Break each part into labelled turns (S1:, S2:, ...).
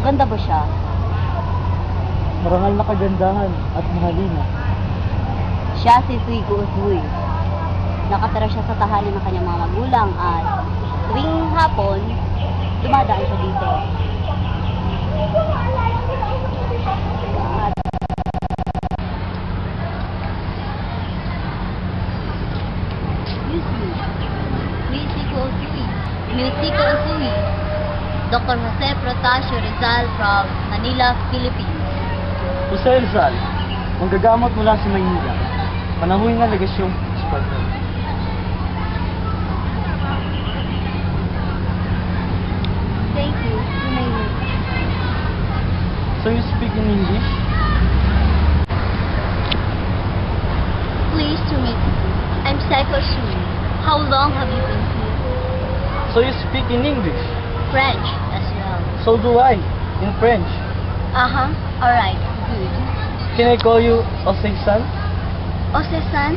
S1: Maganda ba siya?
S2: Marangal na kagandahan at mahalina.
S1: Siya si Suigo Usui. Nakatira siya sa tahanan ng kanyang mga magulang at tuwing hapon, dumadaan siya dito. Excuse me. Musico Usui. Musico Usui. Dr. Jose Protasio Rizal from Manila, Philippines.
S2: Jose Rizal, manggagamot mula sa Maynila. Panahuin na legasyong Espanyol.
S1: Thank you. You may leave.
S2: So you speak in English?
S1: Pleased to meet you. I'm Seiko Shui. How long have you been here?
S2: So you speak in English?
S1: French as well.
S2: So do I, in French.
S1: Uh-huh. Alright, good.
S2: Can I call you Jose-san?
S1: Ose-san,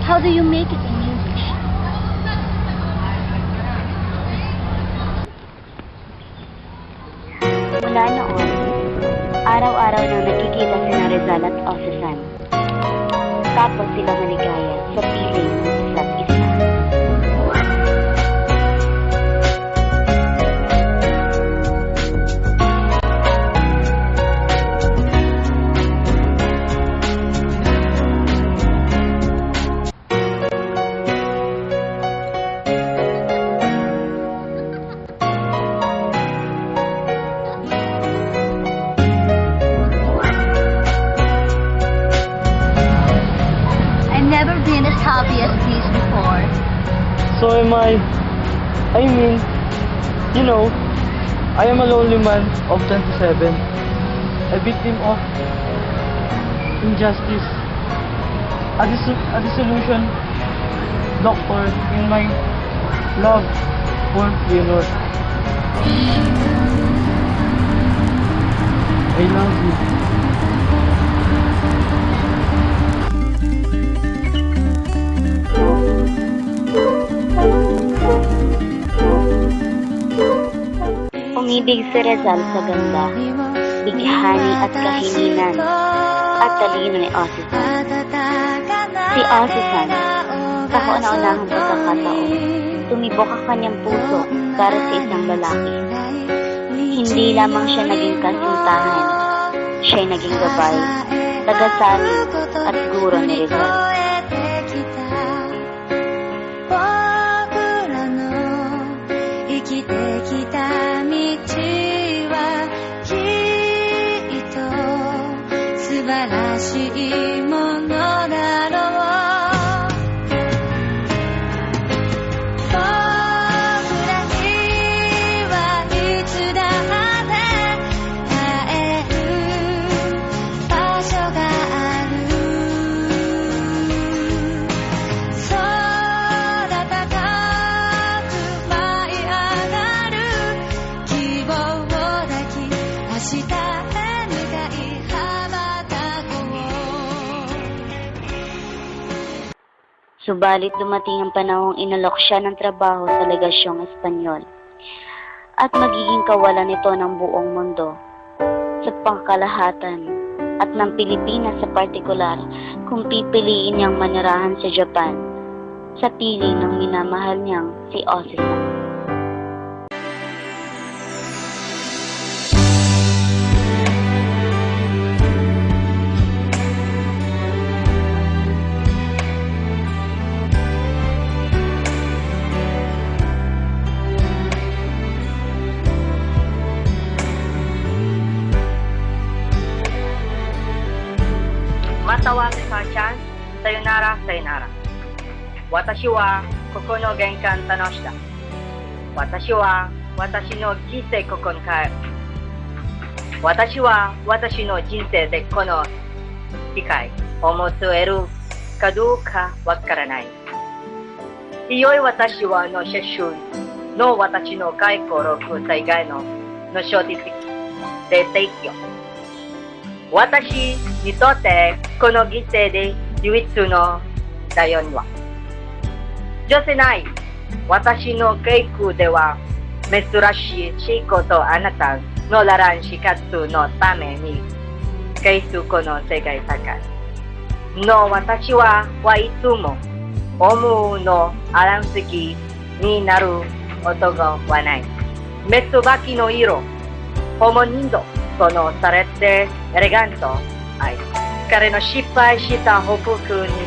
S1: how do you make it in English? Mula noon, araw-araw nang nagkikita sina Rizal at Ose-san. Tapos sila maligaya sa piling ng isa't isa. I've never been as happy as this before.
S2: So am I. I mean, you know, I am a lonely man of 27, a victim of injustice, a disillusion doctor in my love for Leonor. I love you.
S1: Umibig si Rizal sa ganda, bighani at kahilingan, at talino ni Ose-san. Si Ose-san, sa kauna-unahang pagkakataon, tumibok ang kanyang puso para sa isang lalaki. Hindi lamang siya naging kasintahan, siya'y naging gabay, tagasali at guro ni Rizal.
S3: 生きてきた道はきっと素晴らしいものだろう僕らにはいつだって会える場所がある空高く舞い上がる希望を抱き明日へ向かい羽ばたこう
S1: Subalit dumating ang panahong inalok siya ng trabaho sa legasyong Espanyol at magiging kawalan nito ng buong mundo sa pangkalahatan at ng Pilipinas sa partikular kung pipiliin niyang manirahan sa Japan sa piling ng minamahal niyang si Ose-san.
S4: Matawase sa-chan, sayonara, sayonara. Watashi wa koko no genkan tanoshita. Watashi wa watashi no jinsei koko ni kaeru. Watashi wa watashi no jinsei de kono hikai o motsueru ka douka wakaranai. Iyoi watashi wa no sheshun no watashi no gaiko roku saigai no shotitsuki de teikyo. Watashi ni totte kono gisei de yuitsu no dayon wa 女性ない私の稽古では Metsurashi shikoto anata no laran shikatsu no tame ni keisuko no sekai sakai. No watashi wa itsumo omu no aransuki ni naru otogo wa nai. Metsubaki no iro, homonindo, sono sarete eleganto ai. Kare no shippai shita hofuku ni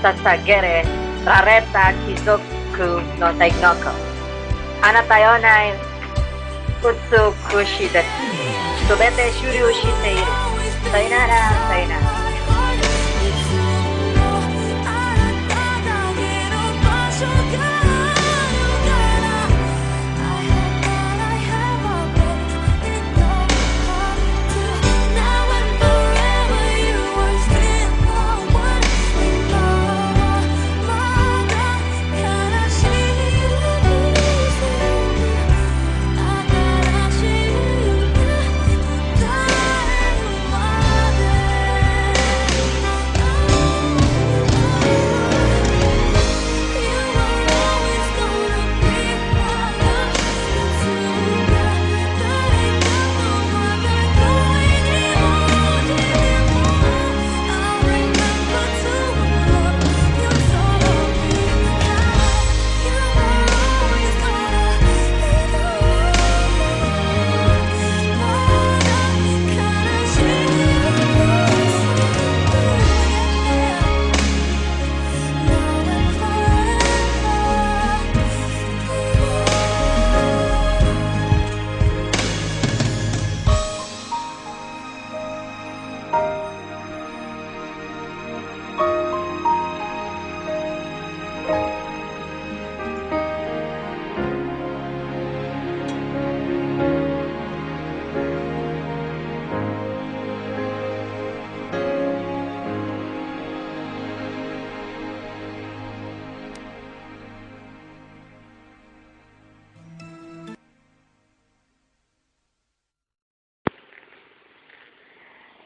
S4: sasagere rareta kizoku no tegnoko. Anata yonai utsukushi desu. Subete shuryu shite iru. Sayonara, sayonara.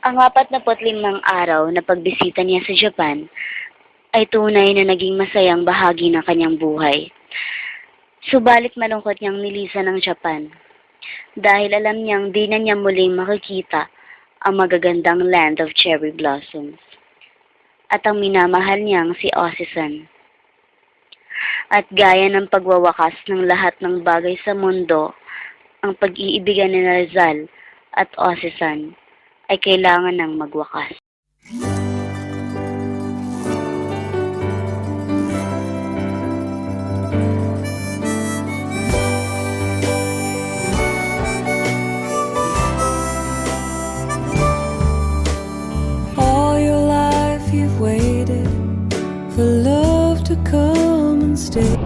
S1: Ang 45 araw na pagbisita niya sa Japan ay tunay na naging masayang bahagi ng kanyang buhay. Subalit malungkot niyang nilisan ng Japan dahil alam niyang di na niya muling makikita ang magagandang land of cherry blossoms at ang minamahal niyang si Ozzy-san. At gaya ng pagwawakas ng lahat ng bagay sa mundo, ang pag-iibigan ni Rizal at Ozzy-san ay kailangan ng magwakas.
S3: All your life you've waited for love to come and stay.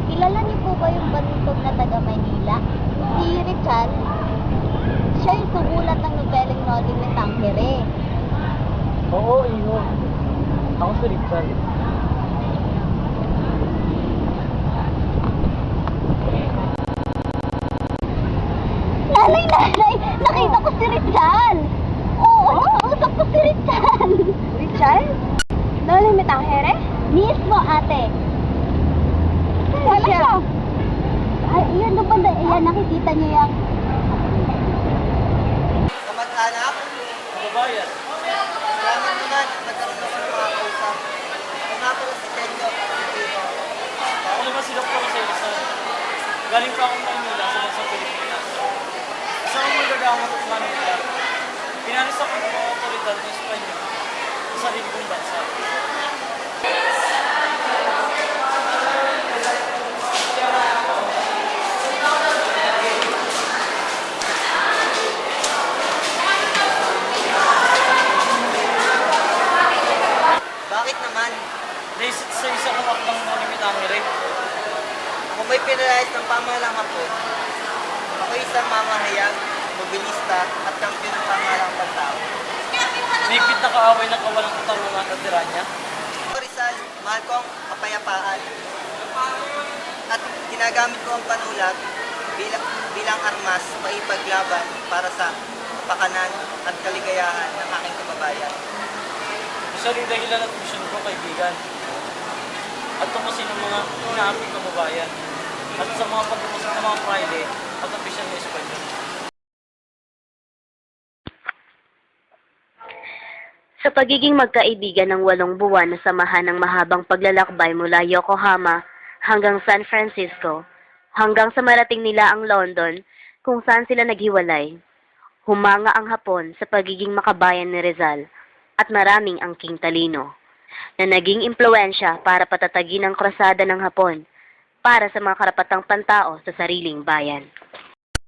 S1: Kilala niyo po ba yung bantog na taga Maynila? Si Richard. Siya yung sumulat ng nobelang Noli Me Tangere.
S2: Oo, iyo. Ako si Richard.
S1: Nanay! Nakita ko si Richard! Oo, nakausap ko si Richard! Richard? Noli Me Tangere? Mismo, ate. Wala siya. Ay, yan na banda. Ayan, nakikita niyo yan.
S5: Kamag-anak,
S2: Kababayan,
S5: salamat naman at nagkaroon ako ng mga kausap. Ako nga pala si Kenyo, Pilipino.
S2: ako naman si Dr. Rizal. Galing pa akong Maynila sa bansang Pilipinas. Isa akong magagamot at manunulat. Pinalis ako ng mga otoridad ng Espanyol sa sarili kong bansa.
S5: Bakit naman?
S2: Naisip sa isa kong akdang Monumentangere.
S5: Kung may pinalayas ng pamahalang Hapon, ako isang mamahayag, mobilista at kampiyon ng pamahalang pantao.
S2: Mahigpit na kaaway ng kawalang katarungan at tiranya.
S5: Ako Rizal, mahal ko ang kapayapaan at ginagamit ko ang panulat bilang armas sa ipaglaban para sa kapakanan at kaligayahan ng aking kababayan.
S2: Isa rin dahilan at misyon ko, kaibigan. At tumusin ng mga inaaping kababayan. At sa mga pagpumusok ng mga praile at opisyal na Espanyol.
S1: Sa pagiging magkaibigan ng 8 buwan na samahan ng mahabang paglalakbay mula Yokohama hanggang San Francisco, hanggang sa marating nila ang London kung saan sila naghiwalay, humanga ang Hapon sa pagiging makabayan ni Rizal at maraming angking talino na naging impluensya para patatagin ang krusada ng Hapon para sa mga karapatang pantao sa sariling bayan.